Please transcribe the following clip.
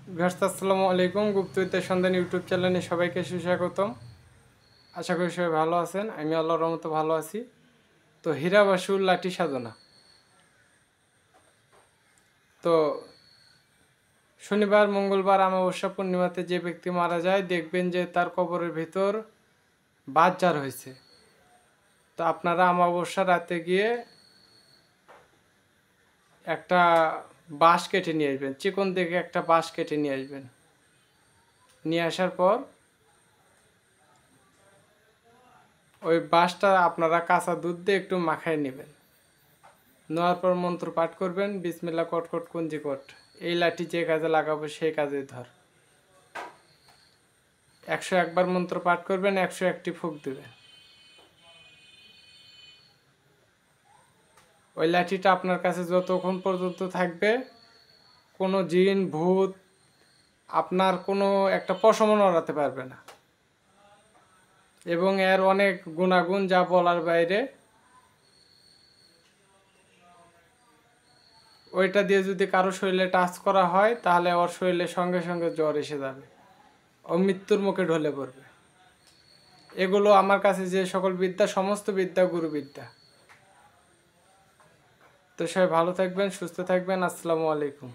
Viewers আসসালামু আলাইকুম। গুপ্তবিদ্যার সন্ধান ইউটিউব চ্যানেলে সবাইকে সুস্বাগতম। আশা করি সবাই ভালো আছেন। আমি আল্লাহর রহমতে ভালো আছি। তো হীরা বাসুর লাঠি সাধনা। তো শনিবার মঙ্গলবার অমাবস্যা পূর্ণিমাতে যে ব্যক্তি মারা যায় দেখবেন যে তার কবরের ভিতর বাঁশঝাড় হয়েছে। তো আপনারা অমাবস্যা রাতে গিয়ে একটা বাঁশ কেটে নিয়ে আসবেন, চিকন দেখে একটা বাঁশ কেটে নিয়ে আসবেন। নিয়ে আসার পর ওই বাঁশটা আপনারা কাঁচা দুধ দিয়ে একটু মাখায় নেবেন। নেওয়ার পর মন্ত্র পাঠ করবেন, বিসমিল্লাহ কটকট কুঞ্জি কট। এই লাঠি যে কাজে লাগাবো সেই কাজে ধর। 101 বার মন্ত্র পাঠ করবেন, 101টি ফুঁক দেবেন। ওই লাঠিটা আপনার কাছে যতক্ষণ পর্যন্ত থাকবে কোনো জিন ভূত আপনার কোনো একটা পশমও নড়াতে পারবে না, এবং এর অনেক গুণাগুণ যা বলার বাইরে। ওইটা দিয়ে যদি কারো শরীরে টাচ করা হয় তাহলে ওর শরীরে সঙ্গে সঙ্গে জ্বর এসে যাবে, ও মৃত্যুর মুখে ঢলে পড়বে। এগুলো আমার কাছে যে সকল বিদ্যা, সমস্ত বিদ্যা গুরুবিদ্যা। তো সবাই ভালো থাকবেন, সুস্থ থাকবেন। আসসালামু আলাইকুম।